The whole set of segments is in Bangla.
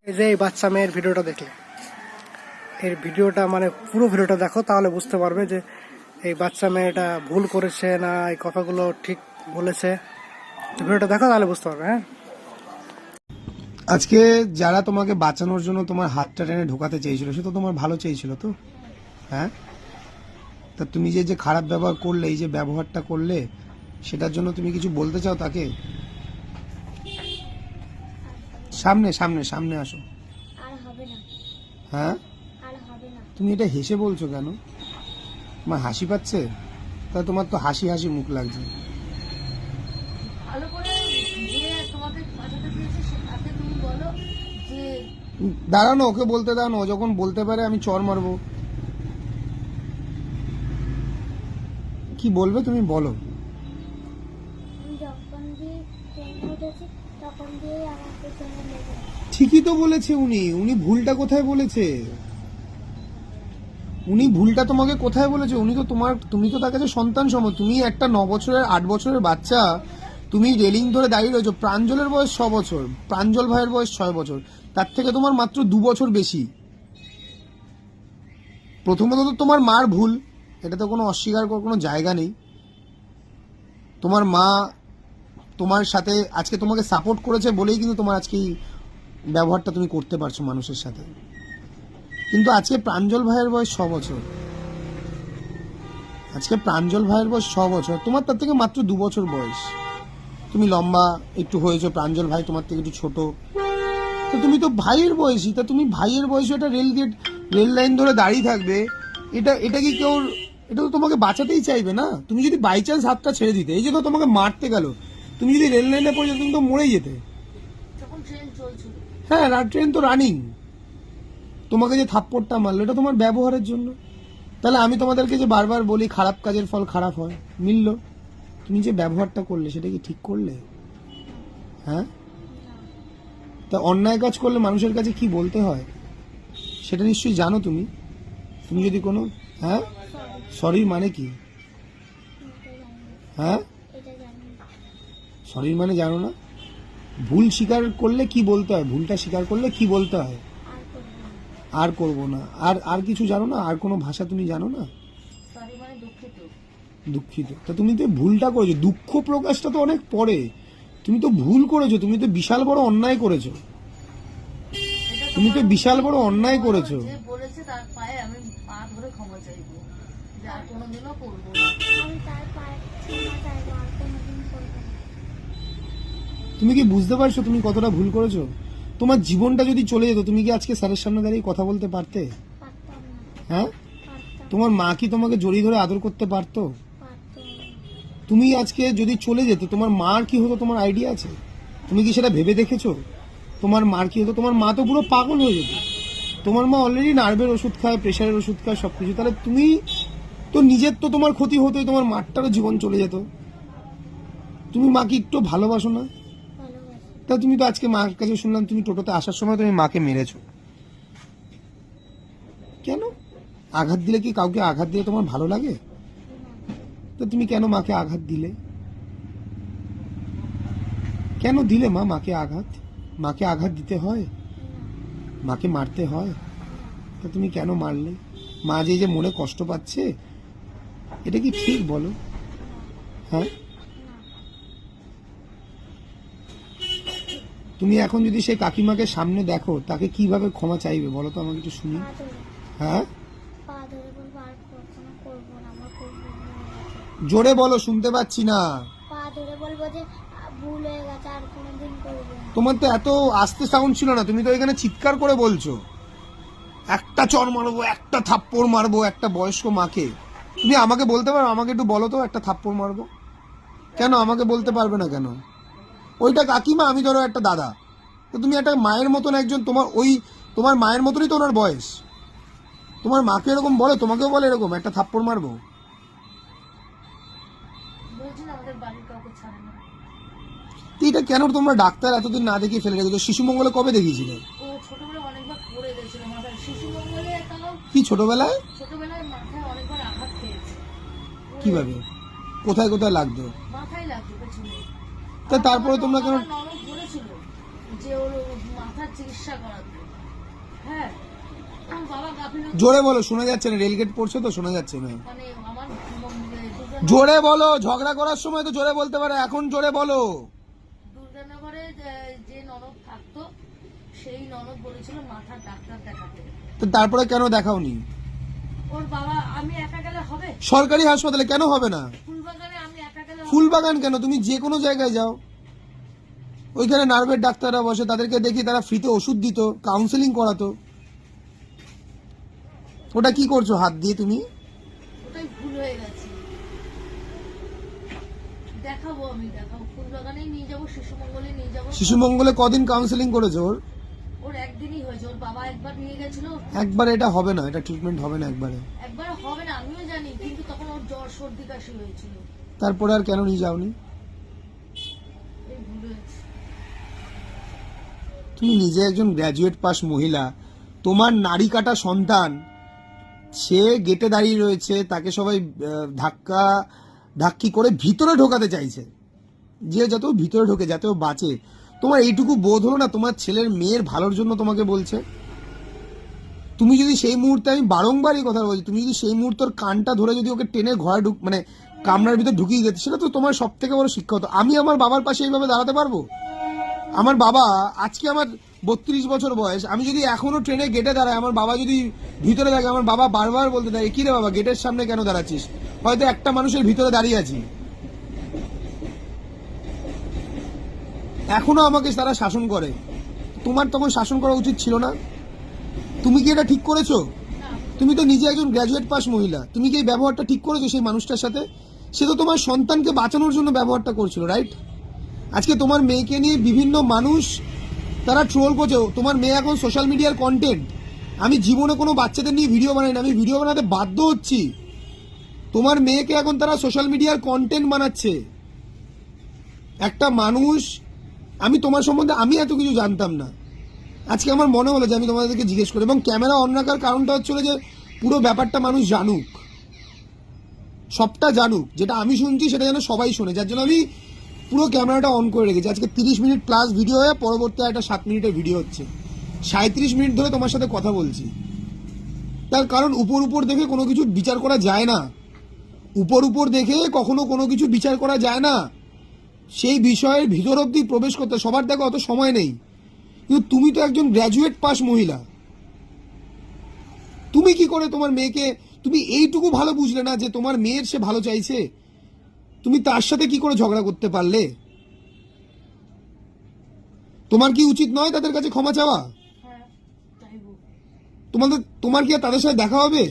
এই যে এই বাচ্চা মেয়ের ভিডিওটা দেখলে, এর ভিডিওটা মানে পুরো ভিডিওটা দেখো, তাহলে বুঝতে পারবে যে এই বাচ্চা মেয়েটা ভুল করেছে না এই কথাগুলো ঠিক বলেছে। ভিডিওটা দেখো তাহলে বুঝতে পারবে। হ্যাঁ, আজকে যারা তোমাকে বাঁচানোর জন্য তোমার হাতটা টেনে ঢোকাতে চেয়েছিল, সে তো তোমার ভালো চেয়েছিল তো। হ্যাঁ, তা তুমি যে খারাপ ব্যবহার করলে, এই যে ব্যবহারটা করলে, সেটার জন্য তুমি কিছু বলতে চাও তাকে? সামনে সামনে সামনে আসো। হ্যাঁ, তুমি এটা হেসে বলছো কেন? তোমার হাসি পাচ্ছে? তা তোমার তো হাসি হাসি মুখ লাগছে। দাঁড়ানো, ওকে বলতে দাও না। ও যখন বলতে পারে আমি চর মারবো। কি বলবে তুমি বলো। ঠিকই তো বলেছে উনি ভুলটা কোথায় বলেছে? উনি ভুলটা তোমাকে কোথায় বলেছে? উনি তো তুমি তো তার কাছে সন্তান সম। তুমি একটা 9 বছরের 8 বছরের বাচ্চা, তুমি রেলিং ধরে দাঁড়িয়ে রয়েছো। প্রাঞ্জলের বয়স 6 বছর, প্রাঞ্জল ভাইয়ের বয়স 6 বছর, তার থেকে তোমার মাত্র 2 বছর বেশি। প্রথমত তো তোমার মার ভুল, এটা তো কোনো অস্বীকার করার কোনো জায়গা নেই। তোমার মা তোমার সাথে আজকে তোমাকে সাপোর্ট করেছে বলেই কিন্তু তোমার আজকে এই ব্যবহারটা তুমি করতে পারছো মানুষের সাথে। কিন্তু আজকে প্রাঞ্জল ভাইয়ের বয়স 6 বছর, আজকে প্রাঞ্জল ভাইয়ের বয়স 6 বছর, তোমার তার থেকে মাত্র 2 বছর বয়স। তুমি লম্বা একটু হয়েছো, প্রাঞ্জল ভাই তোমার থেকে একটু ছোট। তো তুমি তো ভাইয়ের বয়সী, তা তুমি ভাইয়ের বয়সে একটা রেল লাইন ধরে দাঁড়িয়ে থাকবে, এটা কি কেউ? এটা তো তোমাকে বাঁচাতেই চাইবে না। তুমি যদি বাই চান্স হাতটা ছেড়ে দিতে, এই যে তো তোমাকে মারতে গেল, তুমি যদি রেল লাইনে পড়ে যেতে, তুমি তো মরেই যেতে। হ্যাঁ, ট্রেন তো রানিং। তোমাকে যে থাপ্পড়টা মারলো, এটা তোমার ব্যবহারের জন্য। তাহলে আমি তোমাদেরকে যে বারবার বলি খারাপ কাজের ফল খারাপ হয়, মিলল? তুমি যে ব্যবহারটা করলে সেটা কি ঠিক করলে? হ্যাঁ, তা অন্যায় কাজ করলে মানুষের কাছে কি বলতে হয় সেটা নিশ্চয়ই জানো তুমি। তুমি যদি কোনো হ্যাঁ, সরি মানে কি? হ্যাঁ, সরি মানে জানো না? ভুল স্বীকার করলে কি বলতে হয়? ভুলটা স্বীকার করলে কি বলতে হয়? আর করবো না। আর কিছু জানো না? আর কোনো ভাষা তুমি জানো না? দুঃখিত। তা তুমি তো ভুলটা করেছো, দুঃখ প্রকাশটা তো অনেক পরে। তুমি তো ভুল করেছো, তুমি তো বিশাল বড় অন্যায় করেছো, তুমি তো বিশাল বড় অন্যায় করেছো। তুমি কি বুঝতে পারছো তুমি কতটা ভুল করেছো? তোমার জীবনটা যদি চলে যেত, তুমি কি আজকে স্যারের সামনে দাঁড়িয়ে কথা বলতে পারতে? হ্যাঁ, তোমার মা কি তোমাকে জড়িয়ে ধরে আদর করতে পারতো? তুমি আজকে যদি চলে যেত, তোমার মার কি হতো তোমার আইডিয়া আছে? তুমি কি সেটা ভেবে দেখেছো? তোমার মার কি হতো? তোমার মা তো পুরো পাগল হয়ে যেত। তোমার মা অলরেডি নার্ভের ওষুধ খায়, প্রেশারের ওষুধ খায়, সবকিছু। তাহলে তুমি তো নিজের তো তোমার ক্ষতি হতোই, তোমার মারটারও জীবন চলে যেত। তুমি মাকে একটু ভালোবাসো না? তা তুমি তো আজকে মার কাছে শুনলাম তুমি টোটোতে আসার সময় তুমি মাকে মেরেছো। কেন? আঘাত দিলে কি কাউকে আঘাত দিলে তোমার ভালো লাগে? তা তুমি কেন মাকে আঘাত দিলে? কেন দিলে মা মাকে আঘাত? মাকে আঘাত দিতে হয়? মাকে মারতে হয়? তা তুমি কেন মারলে? মা যে মনে কষ্ট পাচ্ছে, এটা কি ঠিক বলো? হ্যাঁ, তুমি এখন যদি সেই কাকিমাকে সামনে দেখো, তাকে কিভাবে ক্ষমা চাইবে বলো তো আমাকে একটু শুনি। হ্যাঁ, জোরে বলো, শুনতে পাচ্ছি না। তোমার তো এত আস্তে সাউন্ড ছিল না, তুমি তো এখানে চিৎকার করে বলছো একটা চর মারবো, একটা থাপ্পড় মারবো একটা বয়স্ক মাকে। তুমি আমাকে বলতে পারো? আমাকে একটু বলো তো, একটা থাপ্পড় মারবো কেন? আমাকে বলতে পারবে না কেন? ওইটা কাকিমা, আমি ধরো একটা দাদা। তো তুমি একটা মায়ের মতন একজন, তোমার মায়ের মতনই তো ওনার বয়স। তোমার মাকে এরকম বলে, তোমাকেও বলে এরকম একটা থাপ্পড় মারবো? এটা কেন তোমরা ডাক্তার এতদিন না দেখিয়ে ফেলে রেখেছো? শিশু মঙ্গলে কবে দেখিয়েছিলে? ছোটবেলায় অনেকবার পড়ে গেছিল মাথায়। শিশু মঙ্গলে তাও কি ছোটবেলায় ছোটবেলায় মাথায় অনেকবার আঘাত খেয়েছে। কিভাবে, কোথায় কোথায় লাগতো? মাথায় লাগতো পেছনে। তা তারপরে তোমরা কেন? আমার ননদ বলেছিল যে ওর মাথার চিকিৎসা করাতে। হ্যাঁ, ওর বাবা গাফিলতি, জোরে বলো, শোনা যাচ্ছে না, রেলগেট পড়ছে তো শোনা যাচ্ছে না। মানে আমার জোরে বলো, ঝগড়া করার সময় তো জোরে বলতে পারে, এখন জোরে বলো। দুর্গানগরে যে ননদ থাকতো সেই ননদ বলেছিল মাথার ডাক্তার দেখাতে। তো তারপরে কেন দেখাওনি? ওর বাবা, আমি একা গেলে হবে? সরকারি হাসপাতালে কেন হবে না? ফুলবাগানে আমি একা গেলে হবে? ফুলবাগান কেন, তুমি যে কোনো জায়গায় যাও, ওইখানে নার্ভের ডাক্তাররা বসে, তাদেরকে দেখি, তারা ফ্রিতে ওষুধ দিত, কাউন্সেলিং করাতো। ওটা কি করছো হাত দিয়ে তুমি? ওটাই ভুল হয়ে গেছে। দেখাবো, আমি দেখাবো, ফুলবাগানেই নিয়ে যাবো, শিশুমঙ্গলে নিয়ে যাবো। শিশু মঙ্গলে কদিন কাউন্সেলিং করেছে ওর? ওর একদিনই হয়েছে, ওর বাবা একবার নিয়ে গেছিল। একবারে এটা হবে না, এটা ট্রিটমেন্ট হবে না একবারে। একবার হবে না আমিও জানি, কিন্তু তখন ওর জ্বর সর্দি কাশি হয়েছিল। তারপরে আর কেন নিয়ে যাওনি? এই ভুল হয়েছে। তুমি নিজে একজন গ্র্যাজুয়েট পাস মহিলা, তোমার নারী কাটা সন্তান, সে গেটে দাঁড়িয়ে রয়েছে, তাকে সবাই ধাক্কা ধাক্কি করে ভিতরে ঢোকাতে চাইছে, যে যাতে ও ভিতরে ঢোকে, যাতে ও বাঁচে। তোমার এইটুকু বোধ হলো না তোমার ছেলের মেয়ের ভালোর জন্য তোমাকে বলছে? তুমি যদি সেই মুহূর্তে, আমি বারংবার এই কথা বলছি, তুমি যদি সেই মুহূর্তের কানটা ধরে যদি ওকে টেনে ঘরে মানে কামরার ভিতরে ঢুকিয়ে যেতে, সেটা তো তোমার সব থেকে বড় শিক্ষা হতো। আমি আমার বাবার পাশে এইভাবে দাঁড়াতে পারবো? আমার বাবা, আজকে আমার 32 বছর বয়স, আমি যদি এখনো ট্রেনে গেটে দাঁড়াই, আমার বাবা যদি ভিতরে থাকে, আমার বাবা বারবার বলতে থাকে, কি রে বাবা গেটের সামনে কেন দাঁড়াচ্ছিস? হয়তো একটা মানুষের ভিতরে দাঁড়িয়ে আছি। এখনো আমাকে তারা শাসন করে। তোমার তখন শাসন করা উচিত ছিল না? তুমি কি এটা ঠিক করেছো? তুমি তো নিজে একজন গ্র্যাজুয়েট পাস মহিলা, তুমি কি এই ব্যবহারটা ঠিক করেছো সেই মানুষটার সাথে? সে তো তোমার সন্তানকে বাঁচানোর জন্য ব্যবহারটা করছিল, রাইট? আজকে তোমার মেয়েকে নিয়ে বিভিন্ন মানুষ তারা ট্রোল করছে। তোমার মেয়ে এখন সোশ্যাল মিডিয়ার কন্টেন্ট। আমি জীবনে কোনো বাচ্চাদের নিয়ে ভিডিও বানাই না, আমি ভিডিও বানাতে বাধ্য হচ্ছি। তোমার মেয়েকে এখন তারা সোশ্যাল মিডিয়ার কন্টেন্ট বানাচ্ছে। একটা মানুষ, আমি তোমার সম্বন্ধে আমি এত কিছু জানতাম না, আজকে আমার মনে হলো যে আমি তোমাদেরকে জিজ্ঞেস করি। এবং ক্যামেরা অন রাখার কারণটা হচ্ছিল যে পুরো ব্যাপারটা মানুষ জানুক, সবটা জানুক, যেটা আমি শুনছি সেটা যেন সবাই শোনে, যার জন্য আমি পুরো ক্যামেরাটা অন করে রেখেছি। আজকে 30 মিনিট প্লাস ভিডিও হয়ে পরবর্তী একটা 7 মিনিটের ভিডিও হচ্ছে, 37 মিনিট ধরে তোমার সাথে কথা বলছি। তার কারণ উপর উপর দেখে কোনো কিছু বিচার করা যায় না, উপর উপর দেখে কখনো কোনো কিছু বিচার করা যায় না। সেই বিষয়ের ভিতর অব্দি প্রবেশ করতে সবার দেখো অত সময় নেই। কিন্তু তুমি তো একজন গ্র্যাজুয়েট পাস মহিলা, তুমি কি করে তোমার মেয়েকে, তুমি এইটুকু ভালো বুঝলে না যে তোমার মেয়ের সে ভালো চাইছে? তুমি তার সাথে কি করে ঝগড়া করতে পারলে? তোমার কি উচিত নয় তাদের কাছে ক্ষমা চাওয়া? হ্যাঁ, চাইবো। তোমার কি আর তাদের সাথে দেখা হবে?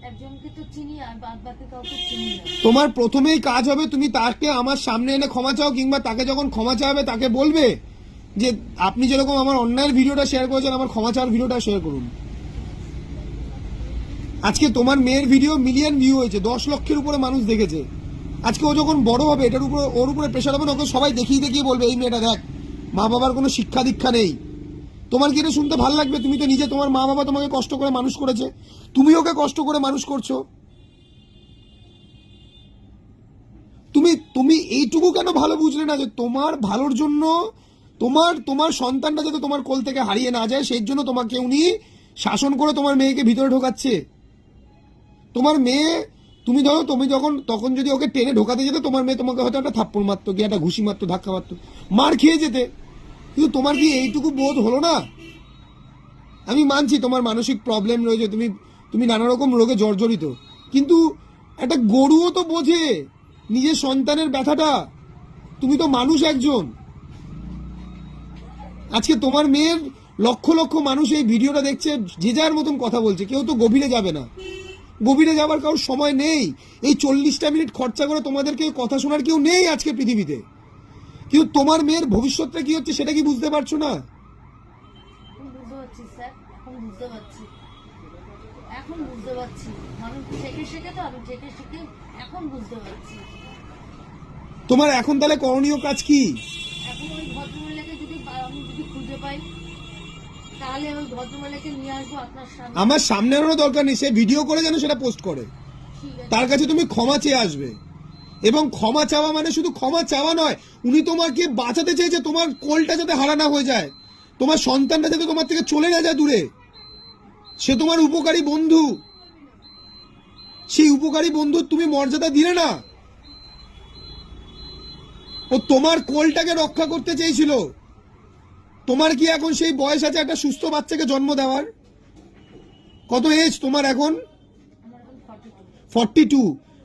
একজনকে তো চিনি, আর বাদ বাকি কাউকে চিনি না। তোমার প্রথমেই কাজ হবে, তুমি তাকে আমার সামনে এনে ক্ষমা চাও, কিংবা তাকে যখন ক্ষমা চাওয়াবে তাকে বলবে যে আপনি যেরকম আমার অন্যায়ের ভিডিওটা শেয়ার করেছেন, আমার ক্ষমা চাওয়ার ভিডিওটা শেয়ার করুন। আজকে তোমার মেয়ের ভিডিও মিলিয়ন ভিউ হয়েছে, 10 লক্ষের উপরে মানুষ দেখেছে। আজকে ও যখন বড় হবে, এটার উপরে ওর উপরে প্রেশার হবে না, ওকে সবাই দেখিয়ে দেখিয়ে বলবে এই মেয়েটা দেখ, মা বাবার কোনো শিক্ষা দীক্ষা নেই। তোমার কি এটা শুনতে ভালো লাগবে? তুমি তো নিজে, তোমার মা বাবা তোমাকে কষ্ট করে মানুষ করেছে, তুমি ওকে কষ্ট করে মানুষ করছো। তুমি এইটুকু কেন ভালো বুঝলে না যে তোমার ভালোর জন্য, তোমার সন্তানটা যাতে তোমার কোল থেকে হারিয়ে না যায়, সেই জন্য তোমাকে উনি শাসন করে তোমার মেয়েকে ভিতরে ঢোকাচ্ছে। তোমার মেয়ে, তুমি ধরো তুমি তখন যদি ওকে টেনে ঢোকাতে যেতে, তোমার মেয়ে তোমাকে হয়তো একটা থাপ্পড় মারতো, কি একটা ঘুষি মারতো, ধাক্কা মারতো, মার খেয়ে যেতে। কিন্তু তোমার কি এইটুকু বোধ হলো না? আমি মানছি তোমার মানসিক প্রবলেম রয়েছে, তুমি নানা রকম রোগে জর্জরিত, কিন্তু একটা গরুও তো বোঝে নিজের সন্তানের ব্যথাটা। তুমি তো মানুষ একজন। আজকে তোমার মেয়ের লক্ষ লক্ষ মানুষ এই ভিডিওটা দেখছে, যে যার মতন কথা বলছে, কেউ তো গভীরে যাবে না। গভীরে যাবার কারোর সময় নেই। এই 40টা মিনিট খরচা করে তোমাদেরকে কথা শোনার কেউ নেই আজকে পৃথিবীতে। কিন্তু তোমার মেয়ের ভবিষ্যৎটা কি হচ্ছে সেটা কি বুঝতে পারছো না? বুঝতে পারছি স্যার, এখন বুঝতে পারছি, এখন বুঝতে পারছি। মানুষ শেখে শেখে তো, আমি শেখে শেখে এখন বুঝতে পারছি। তোমার এখন তাহলে করণীয় কাজ কি? এখন ওই ভদ্রমহিলাকে যদি আমি যদি খুঁজে পাই, তাহলে ওই ভদ্রমহিলাকে নিয়ে আসবো আপনার সামনে। আমার সামনে আনানো দরকার নেই, সে ভিডিও করে যেন সেটা পোস্ট করে। ঠিক আছে। তার কাছে তুমি ক্ষমা চেয়ে আসবে, এবং ক্ষমা চাওয়া মানে শুধু ক্ষমা চাওয়া নয়, উনি তোমাকে বাঁচাতে চেয়েছে তোমার কোলটা যাতে হারা না হয়ে যায়, তোমার সন্তানটা যাতে তোমার থেকে চলে না যায় দূরে। সে তোমার উপকারী বন্ধু, সেই উপকারী বন্ধুর তুমি মর্যাদা দিলে না। ও তোমার কোলটাকে রক্ষা করতে চেয়েছিল। তোমার কি এখন সেই বয়স আছে একটা সুস্থ বাচ্চাকে জন্ম দেওয়ার? কত এজ তোমার এখন? আমার এখন 42। 42।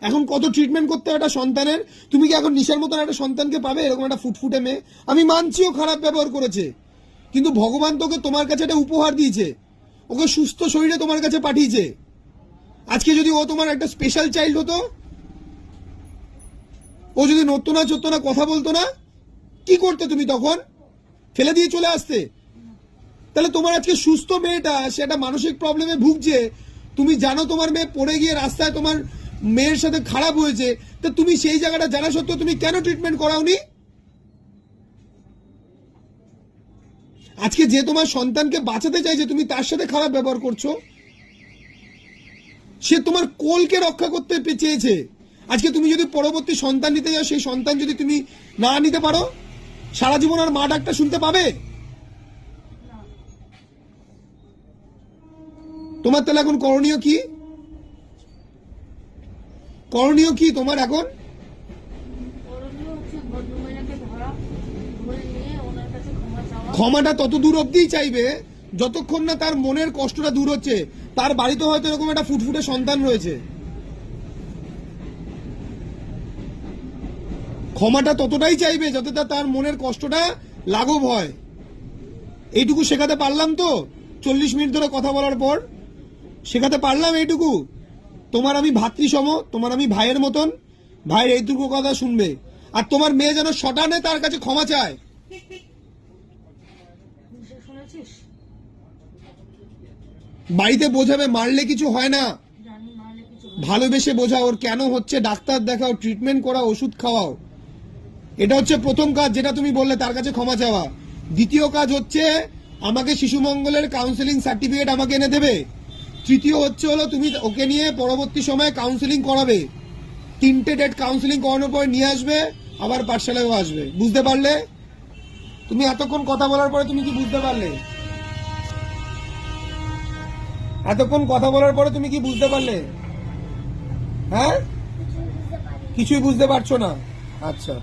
এখন কত ট্রিটমেন্ট করতে হয় একটা সন্তানের? তুমি কি এখন নিশার মতন একটা সন্তানকে পাবে, এরকম একটা ফুটফুটে মেয়ে? আমি মানছিও খারাপ ব্যবহার করেছে, কিন্তু ভগবান তোকে তোমার কাছে একটা উপহার দিয়েছে, ওকে সুস্থ শরীরে তোমার কাছে পাঠিয়েছে। আজকে যদি ও তোমার একটা স্পেশাল চাইল্ড হতো, ও যদি নড়তো না চড়তো না কথা বলতো না, কি করতে তুমি তখন? ফেলে দিয়ে চলে আসতে? তাহলে তোমার আজকে সুস্থ মেয়েটা সে একটা মানসিক প্রবলেমে ভুগছে, তুমি জানো তোমার মেয়ে পড়ে গিয়ে রাস্তায় তোমার মেয়ের সাথে খারাপ হয়েছে, তো তুমি সেই জায়গাটা জানা সত্ত্বেও তুমি কেন ট্রিটমেন্ট করাওনি? আজকে যে তোমার সন্তানকে বাঁচাতে চাইছে তুমি তার সাথে খারাপ ব্যবহার করছো। সে তোমার কোলকে রক্ষা করতে চেয়েছে। আজকে তুমি যদি পরবর্তী সন্তান নিতে যাও, সেই সন্তান যদি তুমি না নিতে পারো, সারা জীবন আর মা ডাকটা শুনতে পাবে? তোমার তাহলে এখন করণীয় কি? করণীয় কি তোমার এখন? করণীয় হচ্ছে ভদ্রমহিলাকে ধরে নিয়ে ওনার কাছে ক্ষমা চাওয়া। ক্ষমাটা তত দূর অব্দিই চাইবে যতক্ষণ না তার মনের কষ্টটা দূর হচ্ছে। তার বাড়িতে হয়তো এরকম একটা ফুটফুটে সন্তান রয়েছে। ক্ষমাটা ততটাই চাইবে যাতে তার মনের কষ্টটা লাঘব হয়। এইটুকু শেখাতে পারলাম তো 40 মিনিট ধরে কথা বলার পর? শেখাতে পারলাম এইটুকু? তোমার আমি ভাতৃসম, তোমার আমি ভাইয়ের মতন, ভাইয়ের এইটুকু কথা শুনবে। আর তোমার মেয়ে যেন শটানে তার কাছে ক্ষমা চায়। শুনেছিস? বাড়িতে বোঝাবে, মারলে কিছু হয় না, জানি মারলে কিছু ভালোবেসে বোঝাও, ওর কেন হচ্ছে ডাক্তার দেখাও, ট্রিটমেন্ট করাও, ওষুধ খাওয়াও। এটা হচ্ছে প্রথম কাজ, যেটা তুমি বললে, তার কাছে ক্ষমা চাওয়া। দ্বিতীয় কাজ হচ্ছে আমাকে শিশু মঙ্গলের কাউন্সিলিং সার্টিফিকেট আমাকে এনে দেবে। তৃতীয় হচ্ছে হলো তুমি ওকে নিয়ে পরবর্তী সময়ে কাউন্সিলিং করাবে। 3টে ডেট কাউন্সিলিং করানোর পর নিয়ে আসবে, আবার পাঠশালায়ও আসবে। বুঝতে পারলে? তুমি এতক্ষণ কথা বলার পরে তুমি কি বুঝতে পারলে? এতক্ষণ কথা বলার পরে তুমি কি বুঝতে পারলে? হ্যাঁ, কিছুই বুঝতে পারছো না? আচ্ছা।